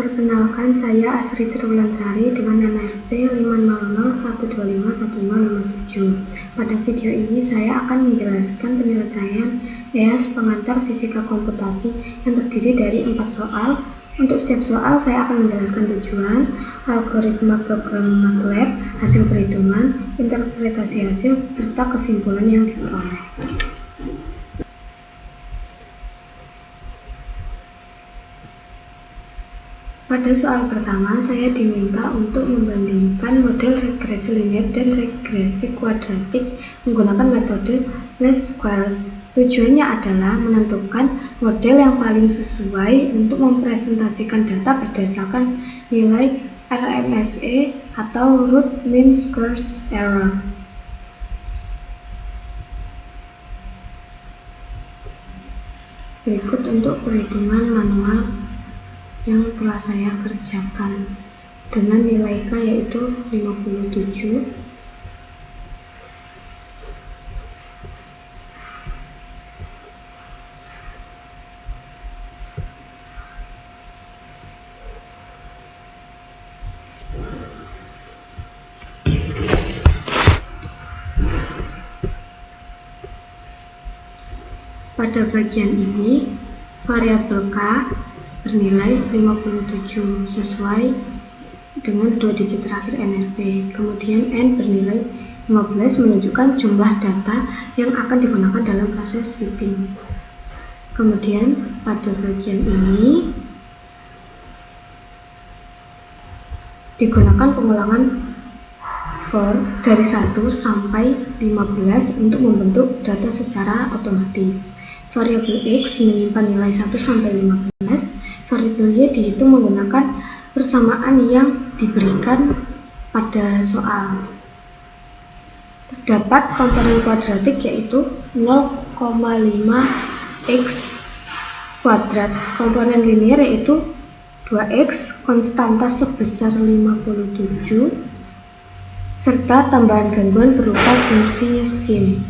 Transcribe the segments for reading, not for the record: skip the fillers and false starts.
Perkenalkan, saya Asri Triwulansari dengan NRP 500125157. Pada video ini saya akan menjelaskan penyelesaian EAS pengantar fisika komputasi yang terdiri dari 4 soal. Untuk setiap soal saya akan menjelaskan tujuan, algoritma program MATLAB, hasil perhitungan, interpretasi hasil, serta kesimpulan yang diperoleh. Pada soal pertama, saya diminta untuk membandingkan model regresi linear dan regresi kuadratik menggunakan metode least squares. Tujuannya adalah menentukan model yang paling sesuai untuk mempresentasikan data berdasarkan nilai RMSE atau root mean square error. Berikut untuk perhitungan manual yang telah saya kerjakan dengan nilai K yaitu 57. Pada bagian ini, variabel K bernilai 57 sesuai dengan 2 digit terakhir NRP. Kemudian N bernilai 15 menunjukkan jumlah data yang akan digunakan dalam proses fitting. Kemudian pada bagian ini digunakan pengulangan for dari 1 sampai 15 untuk membentuk data secara otomatis. Variabel X menyimpan nilai 1 sampai 15. Variabel Y dihitung menggunakan persamaan yang diberikan pada soal. Terdapat komponen kuadratik yaitu 0,5x kuadrat, komponen linear yaitu 2x, konstanta sebesar 57, serta tambahan gangguan berupa fungsi sin.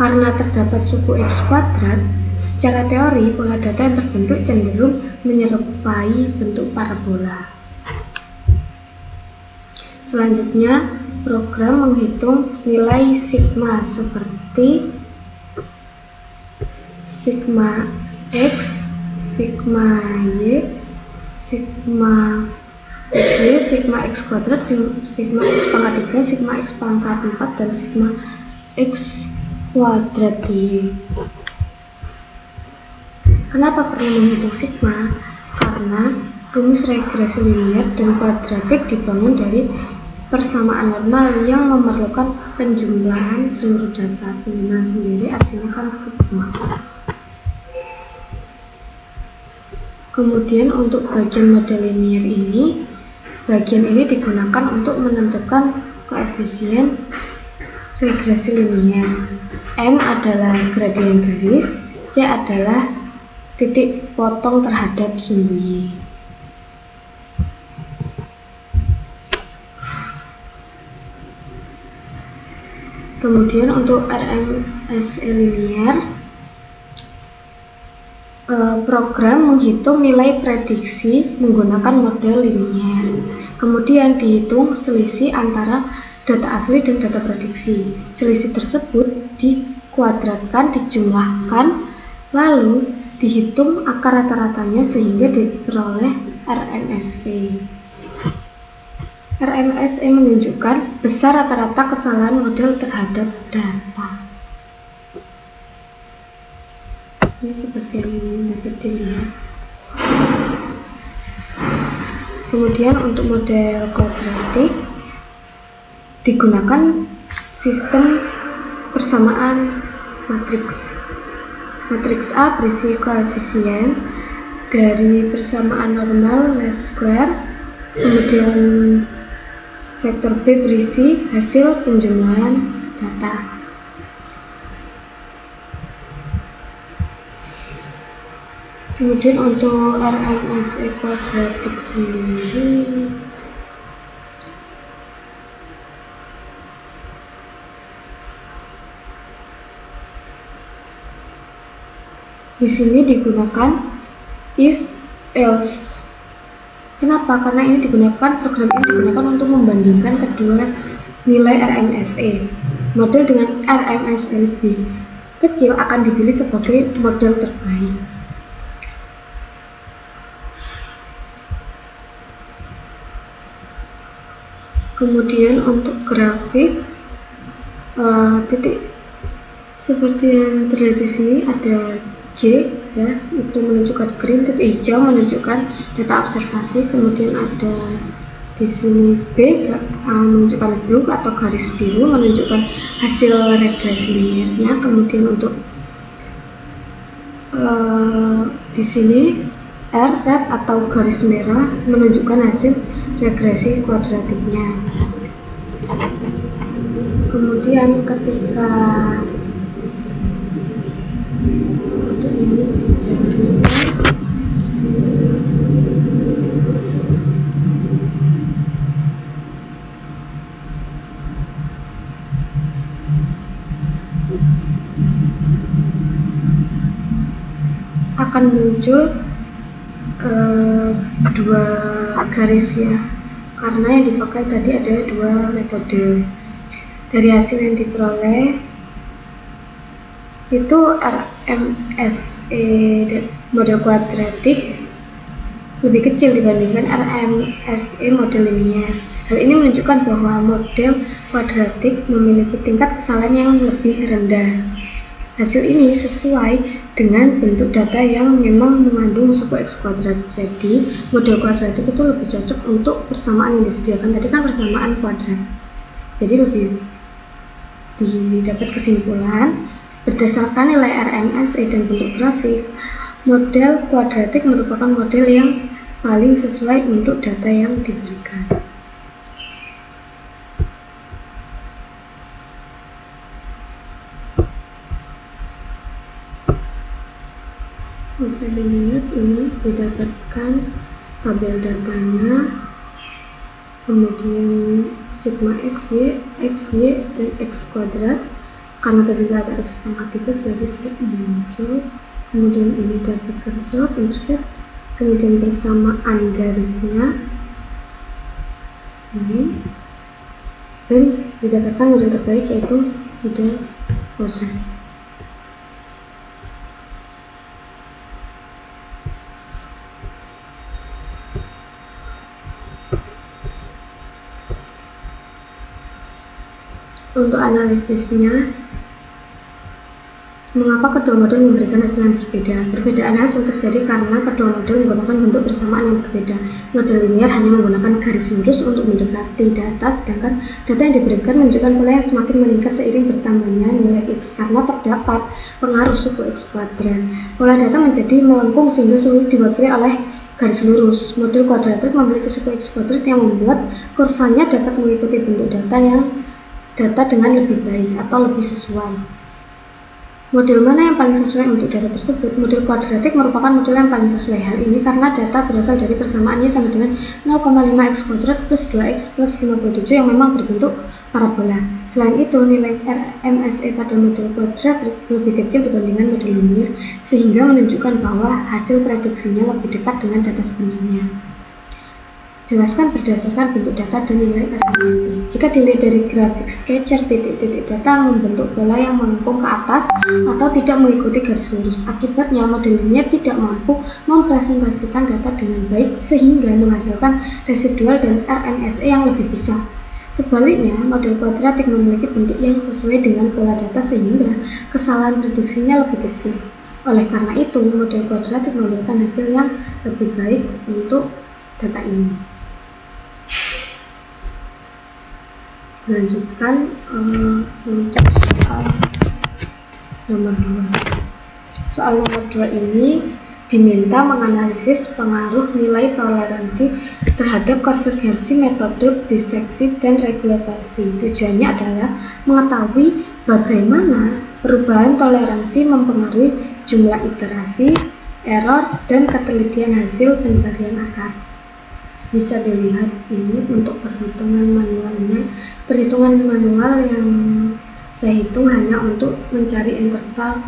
Karena terdapat suku x kuadrat, secara teori pola data yang terbentuk cenderung menyerupai bentuk parabola. Selanjutnya, program menghitung nilai sigma seperti sigma x, sigma y, sigma x, sigma x kuadrat, sigma x pangkat 3, sigma x pangkat 4, dan sigma x kuadrat y. Kenapa perlu menghitung sigma? Karena rumus regresi linear dan kuadratik dibangun dari persamaan normal yang memerlukan penjumlahan seluruh data. Penjumlahan sendiri artinya kan sigma. Kemudian untuk bagian model linear ini, bagian ini digunakan untuk menentukan koefisien regresi linear. M adalah gradien garis, C adalah titik potong terhadap sumbu Y. Kemudian untuk RMSE linear, program menghitung nilai prediksi menggunakan model linear. Kemudian dihitung selisih antara data asli dan data prediksi. Selisih tersebut dikuadratkan, dijumlahkan, lalu dihitung akar rata-ratanya sehingga diperoleh RMSE. RMSE menunjukkan besar rata-rata kesalahan model terhadap data. Ini seperti yang dapat dilihat. Kemudian untuk model kuadratik digunakan sistem persamaan matriks. Matriks A berisi koefisien dari persamaan normal least square, kemudian vektor B berisi hasil penjumlahan data. Kemudian untuk RMSE kuadratik sendiri, di sini digunakan if else. Kenapa? Karena program ini digunakan untuk membandingkan kedua nilai RMSE. Model dengan RMSE lebih kecil akan dipilih sebagai model terbaik. Kemudian untuk grafik titik seperti yang terlihat di sini ada G, ya, itu menunjukkan green, titik hijau menunjukkan data observasi, kemudian ada di sini B menunjukkan blue atau garis biru menunjukkan hasil regresi linearnya, kemudian untuk di sini R red atau garis merah menunjukkan hasil regresi kuadratiknya. Kemudian ketika kode ini dijalankan, akan muncul dua garis, ya, karena yang dipakai tadi ada dua metode. Dari hasil yang diperoleh itu RMSE model kuadratik lebih kecil dibandingkan RMSE model linear. Hal ini menunjukkan bahwa model kuadratik memiliki tingkat kesalahan yang lebih rendah. Hasil ini sesuai dengan bentuk data yang memang mengandung suku X kuadrat. Jadi model kuadratik itu lebih cocok untuk persamaan yang disediakan tadi, kan persamaan kuadrat. Jadi lebih didapat kesimpulan berdasarkan nilai RMSE dan bentuk grafik, model kuadratik merupakan model yang paling sesuai untuk data yang diberikan. Bisa dilihat, ini didapatkan tabel datanya, kemudian sigma x, y, dan x kuadrat. Karena tadi tidak ada x pangkat 3, jadi tidak muncul. Kemudian ini dapatkan slope, intercept, kemudian persamaan garisnya ini, dan didapatkan model terbaik yaitu model kuadratik. Untuk analisisnya, mengapa kedua model memberikan hasil yang berbeda? Perbedaan hasil terjadi karena kedua model menggunakan bentuk persamaan yang berbeda. Model linear hanya menggunakan garis lurus untuk mendekati data, sedangkan data yang diberikan menunjukkan pola yang semakin meningkat seiring bertambahnya nilai X karena terdapat pengaruh suku X kuadrat. Pola data menjadi melengkung sehingga sulit diwakili oleh garis lurus. Model kuadratik memiliki suku X kuadrat yang membuat kurvanya dapat mengikuti bentuk data dengan lebih baik atau lebih sesuai. Model mana yang paling sesuai untuk data tersebut? Model kuadratik merupakan model yang paling sesuai. Hal ini karena data berasal dari persamaannya sama dengan 0,5x kuadrat plus 2x plus 57 yang memang berbentuk parabola. Selain itu, nilai RMSE pada model kuadratik lebih kecil dibandingkan model linear, sehingga menunjukkan bahwa hasil prediksinya lebih dekat dengan data sebenarnya. Jelaskan berdasarkan bentuk data dan nilai RMSE. Jika dilihat dari grafik sketcher, titik-titik data membentuk pola yang melengkung ke atas atau tidak mengikuti garis lurus. Akibatnya, model linear tidak mampu mempresentasikan data dengan baik sehingga menghasilkan residual dan RMSE yang lebih besar. Sebaliknya, model kuadratik memiliki bentuk yang sesuai dengan pola data sehingga kesalahan prediksinya lebih kecil. Oleh karena itu, model kuadratik memberikan hasil yang lebih baik untuk data ini. Dilanjutkan untuk soal nomor 2. Soal nomor 2 ini diminta menganalisis pengaruh nilai toleransi terhadap konvergensi metode biseksi dan regulasi. Tujuannya adalah mengetahui bagaimana perubahan toleransi mempengaruhi jumlah iterasi, error, dan ketelitian hasil pencarian akar. Bisa dilihat ini untuk perhitungan manualnya. Perhitungan manual yang saya hitung hanya untuk mencari interval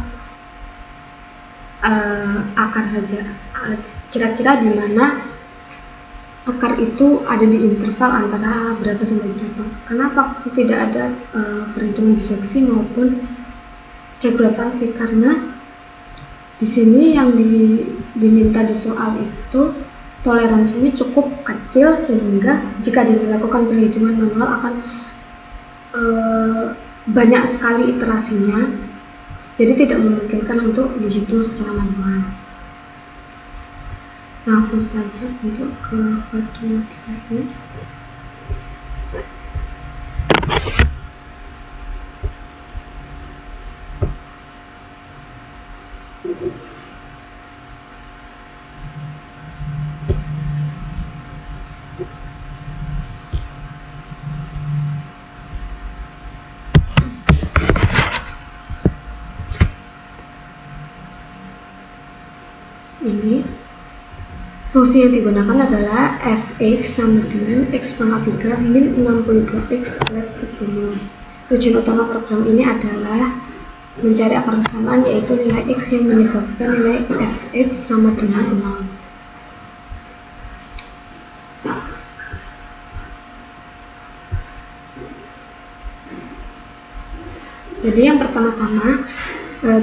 akar saja. kira-kira di mana akar itu ada di interval antara berapa sampai berapa. Kenapa tidak ada perhitungan biseksi maupun regressi? Karena di sini yang diminta di soal itu toleransinya cukup kecil, sehingga jika dilakukan perhitungan manual akan banyak sekali iterasinya, jadi tidak memungkinkan untuk dihitung secara manual. Langsung saja untuk ke matematika ini. Ini fungsi yang digunakan adalah fx sama dengan x pangkat 3 min 62x plus 10. Tujuan utama program ini adalah mencari akar persamaan, yaitu nilai x yang menyebabkan nilai fx sama dengan 0. Jadi yang pertama-tama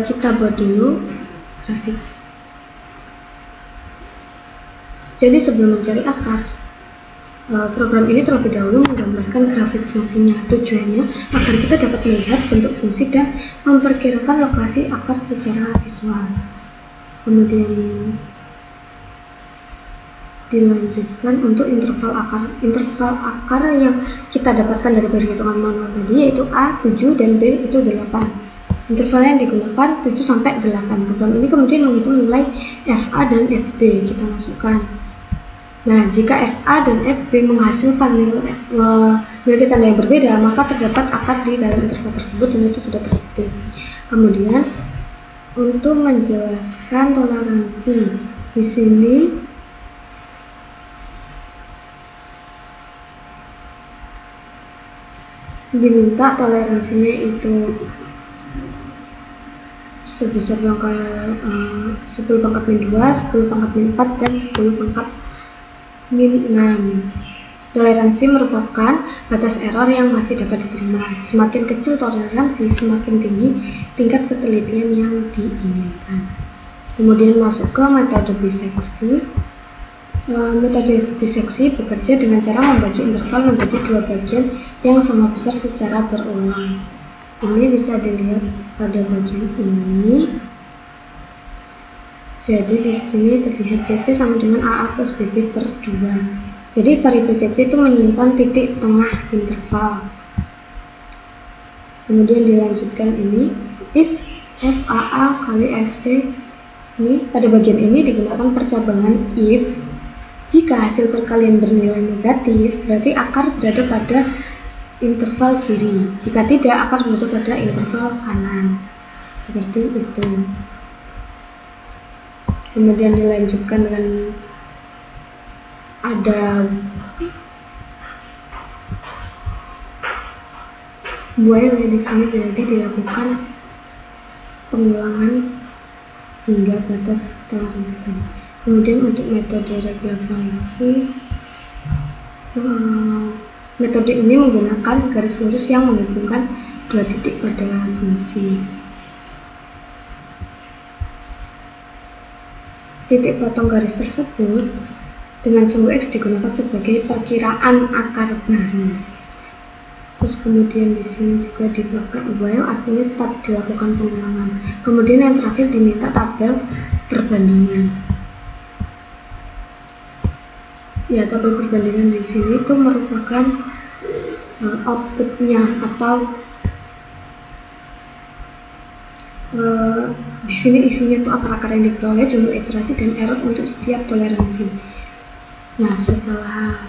kita buat dulu grafik. Jadi sebelum mencari akar, program ini terlebih dahulu menggambarkan grafik fungsinya. Tujuannya agar kita dapat melihat bentuk fungsi dan memperkirakan lokasi akar secara visual. Kemudian dilanjutkan untuk interval akar yang kita dapatkan dari perhitungan manual tadi, yaitu A 7 dan B itu 8. Interval yang digunakan 7 sampai 8. Program ini kemudian menghitung nilai FA dan FB, kita masukkan. Nah, jika FA dan FB menghasilkan memiliki tanda yang berbeda, maka terdapat akar di dalam interval tersebut dan itu sudah terbukti. Kemudian untuk menjelaskan toleransi, di sini diminta toleransinya itu sebesar 10 pangkat min 2, 10 pangkat min 4, dan 10 pangkat min 6. Toleransi merupakan batas error yang masih dapat diterima. Semakin kecil toleransi, semakin tinggi tingkat ketelitian yang diinginkan. Kemudian masuk ke metode biseksi. Metode biseksi bekerja dengan cara membagi interval menjadi dua bagian yang sama besar secara berulang. Ini bisa dilihat pada bagian ini. Jadi di sini terlihat CC sama dengan AA plus BB per 2. Jadi variabel CC itu menyimpan titik tengah interval. Kemudian dilanjutkan ini, if FAA kali FC. Ini pada bagian ini digunakan percabangan if. Jika hasil perkalian bernilai negatif, berarti akar berada pada interval kiri. Jika tidak, akar berada pada interval kanan. Seperti itu. Kemudian dilanjutkan dengan ada while di sini, jadi dilakukan pengulangan hingga batas toleransi tadi. Kemudian untuk metode regressi, metode ini menggunakan garis lurus yang menghubungkan dua titik pada fungsi. Titik potong garis tersebut dengan sumbu X digunakan sebagai perkiraan akar baru. Terus kemudian di sini juga dipakai while, artinya tetap dilakukan pengulangan. Kemudian yang terakhir diminta tabel perbandingan. Ya, tabel perbandingan di sini itu merupakan outputnya atau di sini isinya itu akar-akar yang diperoleh, jumlah iterasi dan error untuk setiap toleransi. Nah, setelah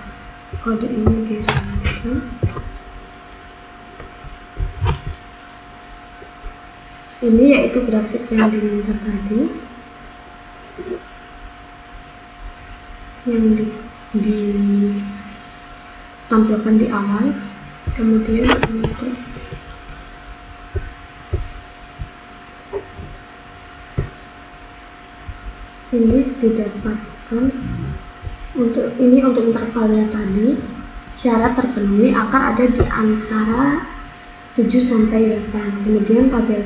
kode ini dirancang, ini yaitu grafik yang diminta tadi, yang ditampilkan di awal. Kemudian untuk ini didapatkan untuk intervalnya tadi syarat terpenuhi, akar ada di antara 7 sampai 8. Kemudian tabel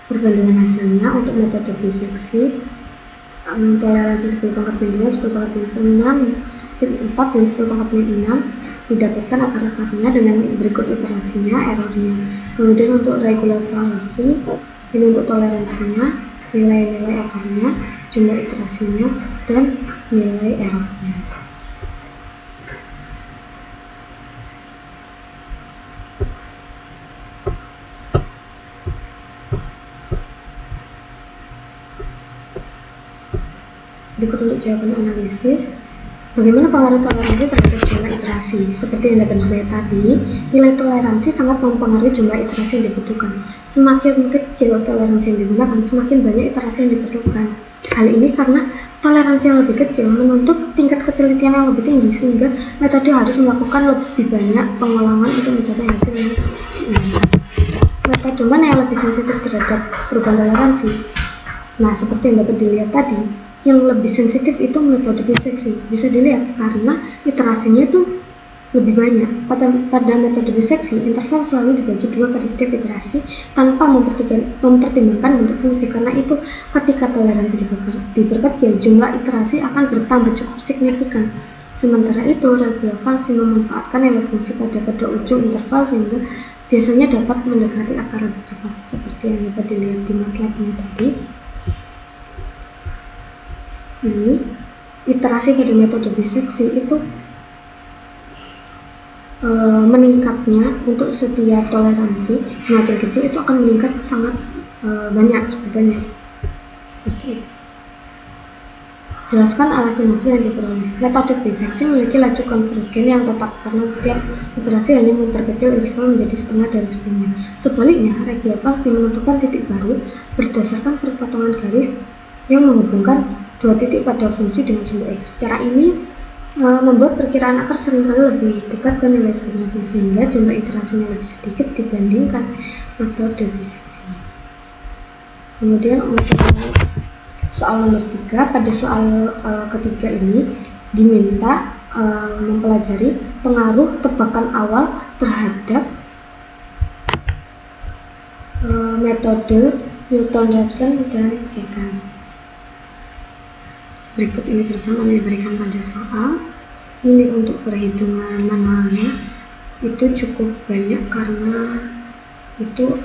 perbandingan hasilnya untuk metode biseksi, toleransi 10 pangkat min 2, 10 pangkat min 6, 4 dan 10 pangkat min 6 didapatkan akar-akarnya dengan berikut iterasinya, errornya. Kemudian untuk regular valsi, ini untuk toleransinya, nilai-nilai akarnya, jumlah iterasinya, dan nilai errornya. Berikut untuk jawaban analisis. Bagaimana pengaruh toleransi terhadap jumlah iterasi? Seperti yang dapat dilihat tadi, nilai toleransi sangat mempengaruhi jumlah iterasi yang dibutuhkan. Semakin kecil toleransi yang digunakan, semakin banyak iterasi yang diperlukan. Hal ini karena toleransi yang lebih kecil menuntut tingkat ketelitian yang lebih tinggi, sehingga metode harus melakukan lebih banyak pengulangan untuk mencapai hasil yang diinginkan. Metode mana yang lebih sensitif terhadap perubahan toleransi? Nah, seperti yang dapat dilihat tadi, yang lebih sensitif itu metode biseksi. Bisa dilihat karena iterasinya tuh lebih banyak. Pada metode biseksi, interval selalu dibagi 2 pada setiap iterasi tanpa mempertimbangkan bentuk fungsi. Karena itu, ketika toleransi diperkecil, jumlah iterasi akan bertambah cukup signifikan. Sementara itu, regular valsi memanfaatkan nilai fungsi pada kedua ujung interval sehingga biasanya dapat mendekati akar lebih cepat, seperti yang dapat dilihat di MATLAB-nya tadi. Ini iterasi pada metode biseksi itu meningkatnya untuk setiap toleransi semakin kecil itu akan meningkat sangat cukup banyak, seperti itu. Jelaskan alasan hasil yang diperoleh. Metode biseksi memiliki laju konvergen yang tetap karena setiap iterasi hanya memperkecil interval menjadi setengah dari sebelumnya. Sebaliknya, regular valsi menentukan titik baru berdasarkan perpotongan garis yang menghubungkan 2 titik pada fungsi dengan sumbu X. Cara ini membuat perkiraan akar seringkali lebih dekat ke nilai sebenarnya, sehingga jumlah iterasinya lebih sedikit dibandingkan metode biseksi. Kemudian untuk soal nomor 3, pada soal ketiga ini diminta mempelajari pengaruh tebakan awal terhadap metode Newton-Raphson dan Secant. Berikut ini persamaan yang diberikan pada soal. Ini untuk perhitungan manualnya itu cukup banyak karena itu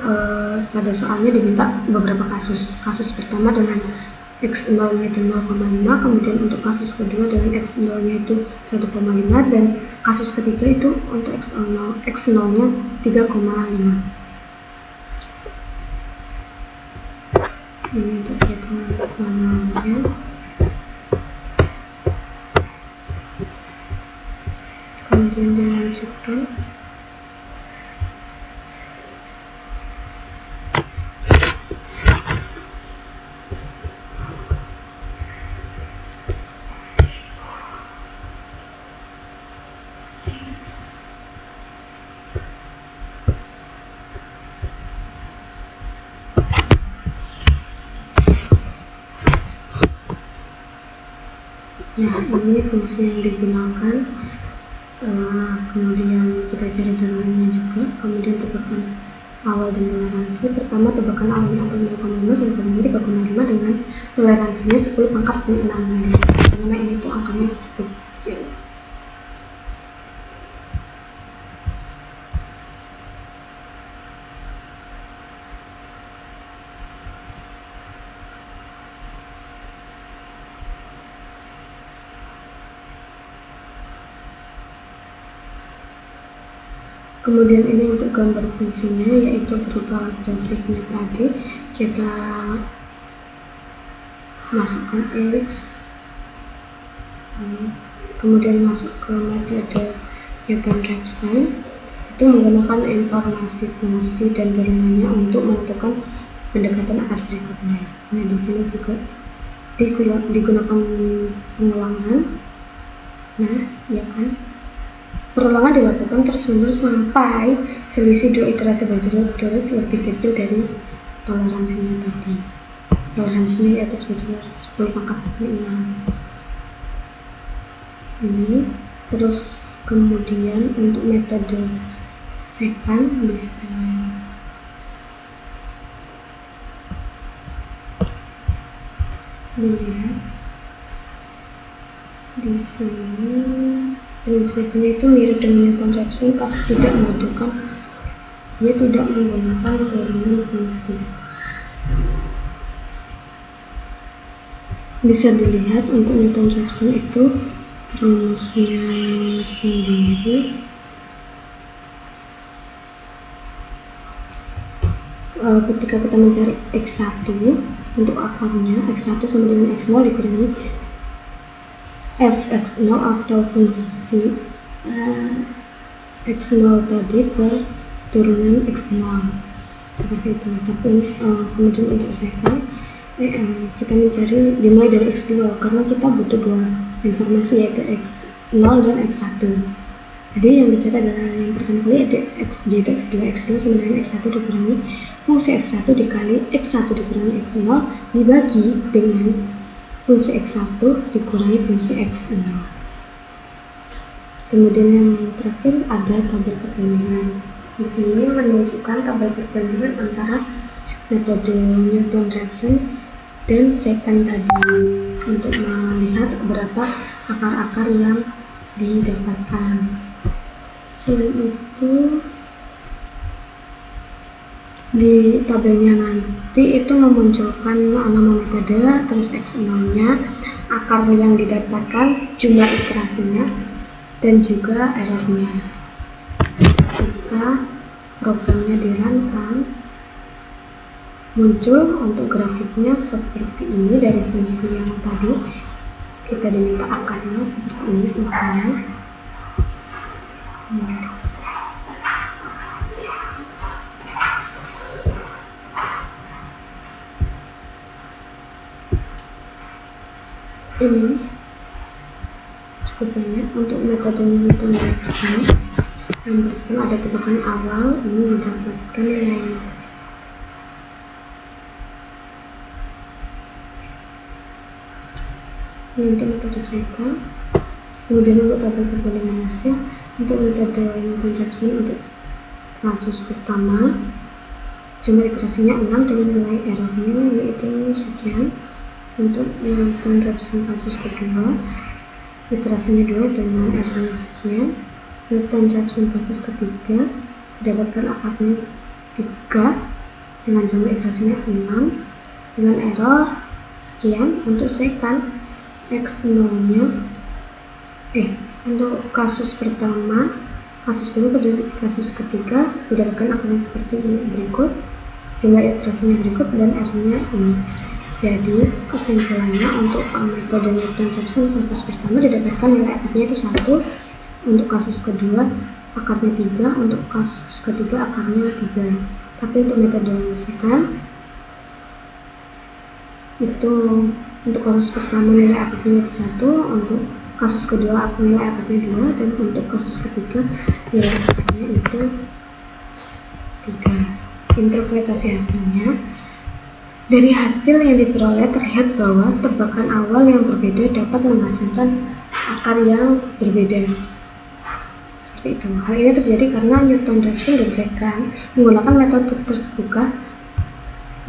pada soalnya diminta beberapa kasus. Kasus pertama dengan X0 nya itu 0,5, kemudian untuk kasus kedua dengan X0 nya itu 1,5, dan kasus ketiga itu untuk X0 nya 3,5. Ini untuk perhitungan manualnya. Kemudian dilanjutkan. Nah, ini fungsi yang digunakan. Kemudian kita cari turunannya juga. Kemudian tebakan awal dan toleransi. Pertama, tebakan awalnya ada 0,5, 1,5, 3,5 dengan toleransinya 10 pangkat min 6. Nah, di sini karena ini tuh angkanya cukup kecil. Kemudian ini untuk gambar fungsinya, yaitu berupa grafiknya tadi. Kita masukkan X, kemudian masuk ke metode Newton-Raphson, itu menggunakan informasi fungsi dan turunannya untuk menentukan pendekatan akar berikutnya. Nah, di sini juga digunakan pengulangan. Nah, ya kan? Perulangan dilakukan terus-menerus sampai selisih 2 iterasi berturut-turut lebih kecil dari toleransinya tadi. toleransinya yaitu sebesar 10 pangkat 6 ini. Terus kemudian untuk metode secant bisa dilihat di sini. Prinsipnya itu mirip dengan Newton-Raphson, tapi tidak membutuhkan, dia tidak menggunakan turunan fungsi. Bisa dilihat untuk Newton-Raphson itu rumusnya sendiri. Ketika kita mencari X1 untuk akarnya, X1 sama dengan X0 dikurangi Fx0 atau fungsi X0 tadi per turunan X0 seperti itu. Tapi kemudian untuk secant kita mencari dimulai dari X2 karena kita butuh dua informasi yaitu X0 dan X1. Jadi yang dicari adalah yang pertama kali ada X yaitu X2. X2 sama dengan X1 dikurangi fungsi F1 dikali X1 dikurangi X0 dibagi dengan fungsi X1 dikurangi fungsi X0. Kemudian yang terakhir ada tabel perbandingan. Di sini menunjukkan tabel perbandingan antara metode Newton-Raphson dan secant tadi untuk melihat berapa akar-akar yang didapatkan. Selain itu di tabelnya nanti itu memunculkan nama metode, terus X0 nya, akar yang didapatkan, jumlah iterasinya, dan juga errornya. Ketika programnya dirancang, muncul untuk grafiknya seperti ini. Dari fungsi yang tadi kita diminta akarnya seperti ini fungsinya. Ini cukup banyak untuk metode Newton-Raphson. Yang pertama ada tebakan awal, ini didapatkan nilai ini untuk metode secant. Kemudian untuk tabel perbandingan hasil untuk metode Newton-Raphson untuk kasus pertama jumlah iterasinya 6 dengan nilai errornya yaitu sekian. Untuk Newton-Raphson kasus kedua iterasinya 2 dengan errornya sekian. Newton-Raphson kasus ketiga didapatkan akarnya 3 dengan jumlah iterasinya 6 dengan error sekian. Untuk secant X0 nya untuk kasus pertama, kasus kedua, dan kasus ketiga didapatkan akarnya seperti berikut, jumlah iterasinya berikut, dan R-nya ini. Jadi kesimpulannya untuk metode Newton-Raphson kasus pertama didapatkan nilai akarnya itu 1, untuk kasus kedua akarnya 3, untuk kasus ketiga akarnya 3. Tapi untuk metode secant itu untuk kasus pertama nilai akarnya itu 1, untuk kasus kedua nilai akarnya 2, dan untuk kasus ketiga nilai akarnya itu 3. Interpretasi hasilnya, dari hasil yang diperoleh terlihat bahwa tebakan awal yang berbeda dapat menghasilkan akar yang berbeda. Seperti itu. Hal ini terjadi karena Newton-Raphson dan secant menggunakan metode terbuka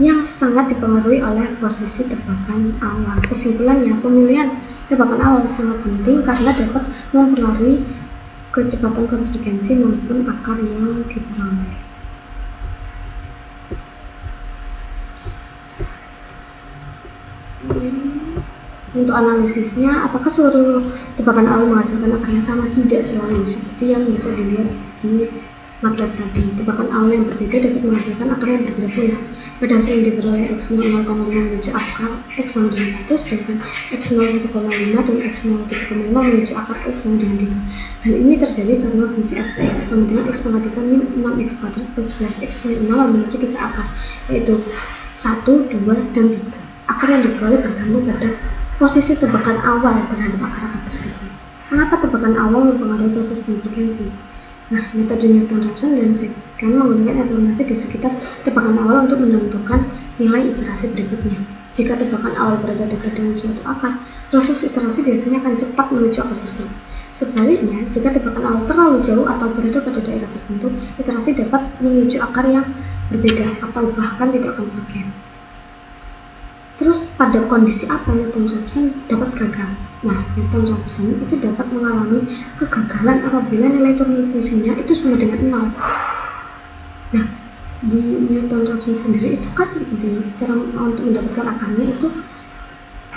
yang sangat dipengaruhi oleh posisi tebakan awal. Kesimpulannya, pemilihan tebakan awal sangat penting karena dapat mempengaruhi kecepatan konvergensi maupun akar yang diperoleh. Untuk analisisnya, apakah seluruh tebakan awal menghasilkan akar yang sama? Tidak selalu, seperti yang bisa dilihat di MATLAB tadi. Tebakan awal yang berbeda dapat menghasilkan akar yang berbeda pula. Pada hasil yang diperoleh X0 0,5 menuju akar X sama dengan 1, sedangkan X0 1,5 dan X0 3,5 menuju akar X sama dengan 3. Hal ini terjadi karena fungsi f(x) sama dengan X pangkat 3 min 6x kuadrat plus 11x min 6 memiliki 3 akar, yaitu 1, 2, dan 3. Akar yang diperoleh bergantung pada posisi tebakan awal terhadap akar-akar tersebut. Mengapa tebakan awal mempengaruhi proses konvergensi? Nah, metode Newton-Raphson dan secant menggunakan informasi di sekitar tebakan awal untuk menentukan nilai iterasi berikutnya. Jika tebakan awal berada dekat dengan suatu akar, proses iterasi biasanya akan cepat menuju akar tersebut. Sebaliknya, jika tebakan awal terlalu jauh atau berada pada daerah tertentu, iterasi dapat menuju akar yang berbeda atau bahkan tidak konvergen. Terus pada kondisi apa Newton-Raphson dapat gagal? Nah, Newton-Raphson itu dapat mengalami kegagalan apabila nilai turun fungsinya itu sama dengan 0. Nah, di Newton-Raphson sendiri itu kan di cara untuk mendapatkan akarnya itu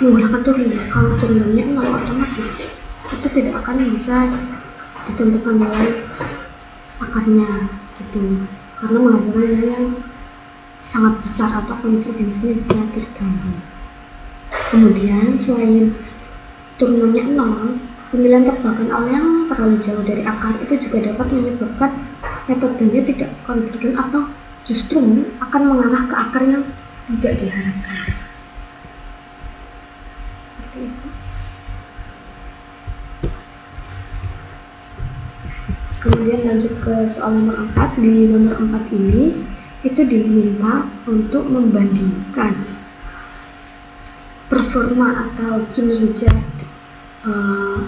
menggunakan turunan. Kalau turunannya 0, otomatis itu tidak akan bisa ditentukan nilai akarnya gitu, karena menghasilkan nilai yang sangat besar atau konvergensinya bisa terganggu. Kemudian selain turunannya 0, pemilihan tebakan awal yang terlalu jauh dari akar itu juga dapat menyebabkan metodenya tidak konvergen atau justru akan mengarah ke akar yang tidak diharapkan. Seperti itu. Kemudian lanjut ke soal nomor 4. Di nomor 4 ini itu diminta untuk membandingkan performa atau kinerja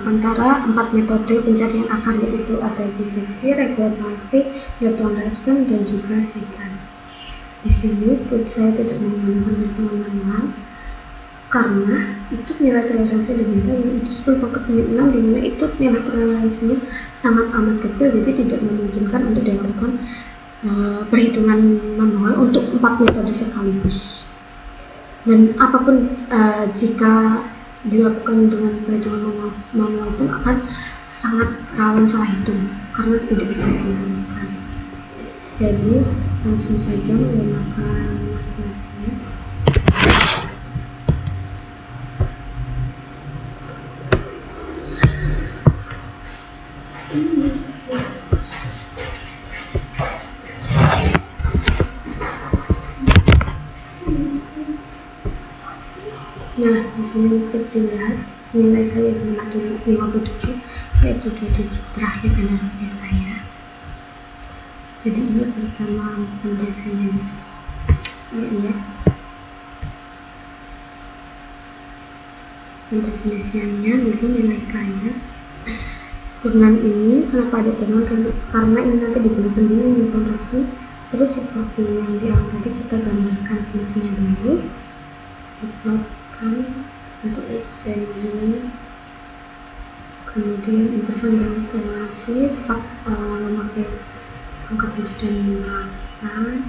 antara 4 metode pencarian akar, yaitu ada biseksi, regularisasi, Newton-Raphson, dan juga secant. Di sini saya tidak menggunakan perhitungan manual karena itu nilai toleransi diminta yaitu 10⁻6, dimana itu nilai toleransinya sangat amat kecil, jadi tidak memungkinkan untuk dilakukan perhitungan manual untuk 4 metode sekaligus. Dan apapun jika dilakukan dengan perhitungan manual pun akan sangat rawan salah hitung karena tidak efisien sama sekali. Jadi langsung saja menggunakan matematika. Nah, di sini kita dilihat nilai yaitu 57, yaitu 2 digit terakhir NSP saya. Jadi ini pertama pendefinisiannya dulu nilai K-nya. Turunan ini kenapa ada turunan? Karena ini nanti digunakan di Newton-Raphson. Terus seperti yang di awal tadi kita gambarkan fungsinya dulu, diplotkan untuk X dan Y, kemudian interval dan toleransi memakai angka 7 dan 8.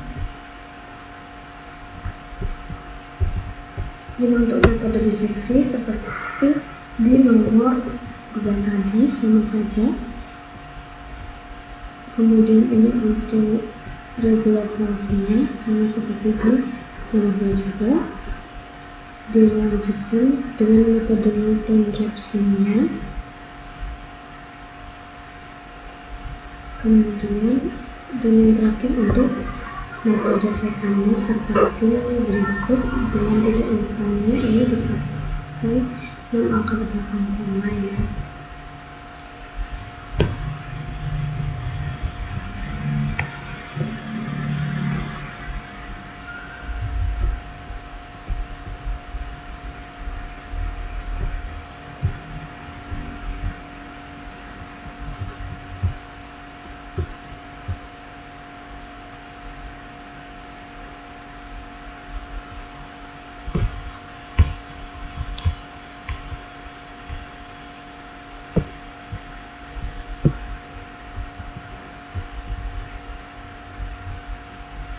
Ini untuk metode biseksi seperti di nomor 2 tadi sama saja. Kemudian ini untuk regularisasinya sama seperti di nomor 2 juga. Dilanjutkan dengan metode Newton-Raphson-nya. Kemudian dan yang terakhir untuk metode secant-nya seperti berikut, dengan tidak lupanya ini dipakai 6 angka ke belakang koma ya.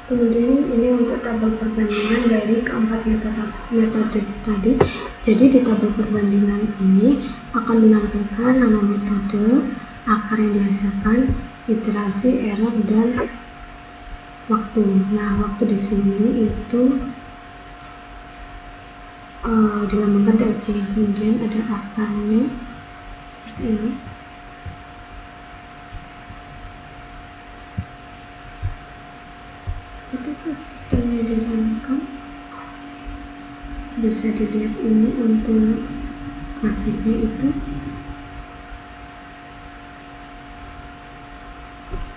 Kemudian ini untuk tabel perbandingan dari keempat metode tadi. Jadi di tabel perbandingan ini akan menampilkan nama metode, akar yang dihasilkan, iterasi, error, dan waktu. Nah, waktu di sini itu dilambangkan TOC. Kemudian ada akarnya seperti ini. Ketika sistemnya dijalankan, bisa dilihat ini untuk grafiknya itu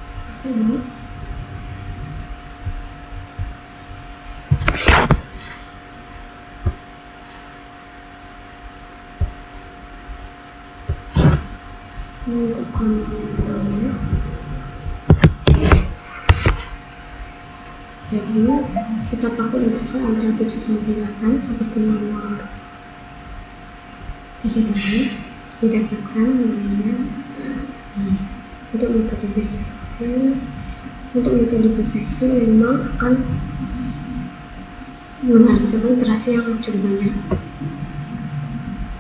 seperti ini. Ini untuk komando. Jadi kita pakai interval antara 7 sampai 8 seperti nomor 3 tadi, didapatkan nilainya. Untuk metode biseksi memang akan menghasilkan iterasi yang cukup banyak.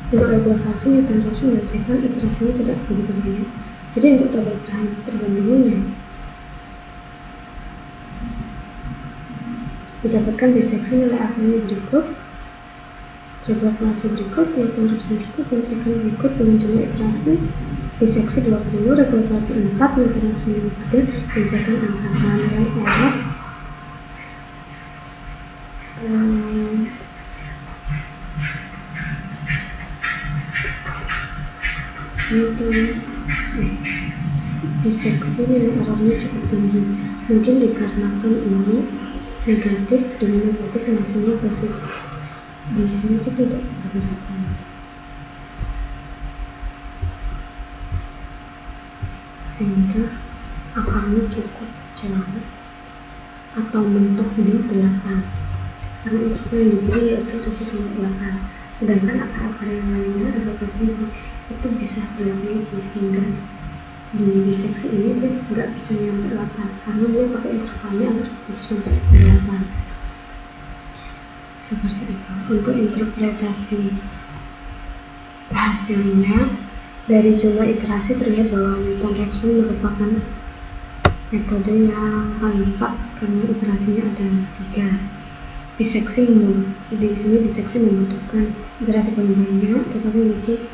Untuk regulasi Newton-Raphson dan Secant iterasinya tidak begitu banyak. Jadi untuk tabel perbandingannya didapatkan biseksi nilai akhirnya berikut, regulasi berikut, Newton-Raphson berikut, dan Secant berikut dengan jumlah iterasi biseksi 20, regulasi 4, Newton-Raphson 3, dan Secant 4. Nilai error biseksi nilai errornya cukup tinggi, mungkin dikarenakan ini negatif dengan negatif hasilnya positif. Di sini itu tidak berbeda tanda, sehingga akarnya cukup jauh atau mentok di 8 karena interval yang diberi yaitu 7 sampai 8, sedangkan akar-akar yang lainnya regulasi itu bisa 8 lebih, sehingga di biseksi ini dia nggak bisa nyampe 8 karena dia pakai intervalnya antara 7 sampai 8. Seperti itu. Untuk interpretasi hasilnya, dari jumlah iterasi terlihat bahwa Newton-Raphson merupakan metode yang paling cepat karena iterasinya ada 3. Biseksi di sini biseksi membutuhkan iterasi paling banyak, tetapi memiliki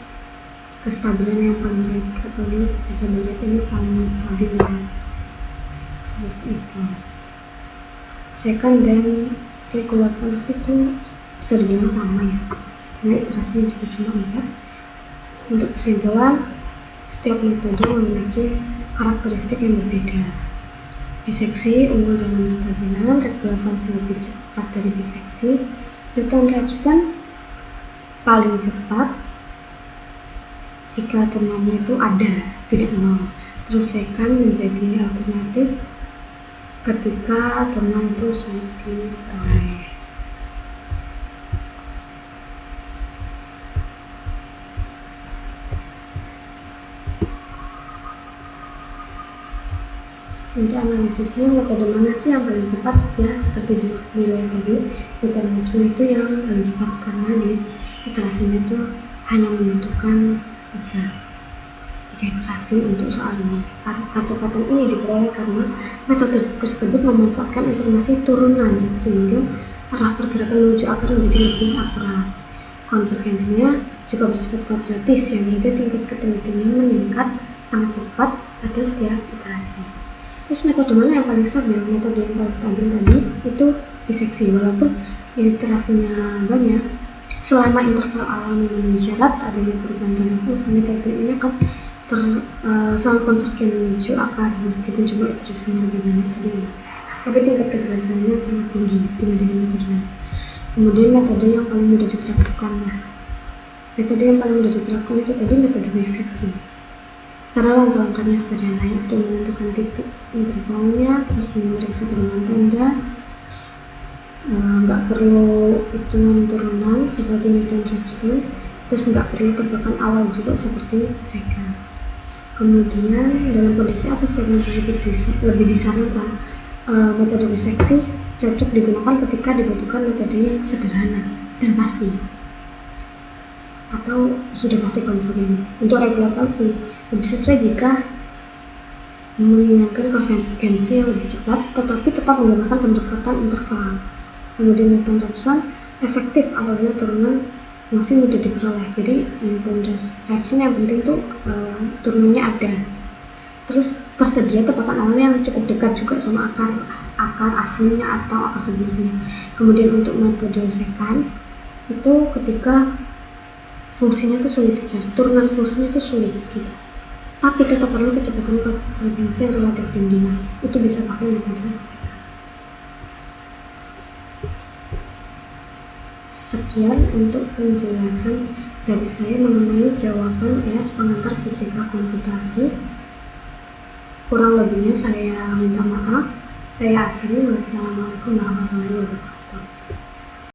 kestabilan yang paling baik, atau bisa dilihat ini paling stabil ya, seperti itu. Secant dan regulasi itu bisa dibilang sama ya, karena iterasinya juga cuma 4. Untuk kesimpulan, setiap metode memiliki karakteristik yang berbeda. Biseksi unggul dalam stabilan, regulasi lebih cepat dari biseksi, Newton-Raphson paling cepat jika turnannya itu ada, tidak nol. Terus Secant menjadi alternatif ketika turnan itu sulit diperoleh. Untuk analisisnya, metode mana sih yang paling cepat? Ya, seperti nilai tadi, Newton-Raphson itu yang paling cepat karena dia iterasinya itu hanya membutuhkan 3 iterasi untuk soal ini. Kecepatan ini diperoleh karena metode tersebut memanfaatkan informasi turunan, sehingga arah pergerakan menuju akar menjadi lebih akurat. Konvergensinya juga bersifat kuadratis, yang berarti tingkat ketelitiannya meningkat sangat cepat pada setiap iterasi. Terus metode mana yang paling stabil? Metode yang paling stabil tadi itu biseksi, walaupun iterasinya banyak. Selama interval awal memenuhi syarat adanya perubahan tanda fungsi, metode ini akan selalu konvergen menuju akar meskipun jumlah iterasinya lebih banyak tadi, tapi tingkat keberhasilannya sangat tinggi dibandingkan metode nanti. Kemudian metode yang paling mudah diterapkan, metode yang paling mudah diterapkan itu tadi metode biseksi, karena langkah-langkahnya sederhana, yaitu menentukan titik intervalnya, terus memeriksa perubahan tanda, nggak perlu hitungan turunan seperti Newton-Raphson, terus nggak perlu tebakan awal juga seperti Secant. Kemudian dalam kondisi apa statement tersebut lebih disarankan? Metode biseksi cocok digunakan ketika dibutuhkan metode yang sederhana dan pasti, atau sudah pasti konvergen. Untuk regulasi lebih sesuai jika menginginkan konvergensi yang lebih cepat tetapi tetap menggunakan pendekatan interval. Kemudian Newton-Raphson efektif apabila turunan fungsi mudah diperoleh. Jadi Newton-Raphson yang penting tuh turunannya ada, terus tersedia tebakan awalnya yang cukup dekat juga sama akar aslinya atau akar sebelumnya. Kemudian untuk metode Secant itu ketika fungsinya tuh sulit dicari, turunan fungsinya tuh sulit gitu, tapi tetap perlu kecepatan konvergensi yang relatif tinggi. Nah, itu bisa pakai metode Secant. Sekian untuk penjelasan dari saya mengenai jawaban ES pengantar fisika komputasi. Kurang lebihnya saya minta maaf. Saya akhiri. Wassalamualaikum warahmatullahi wabarakatuh.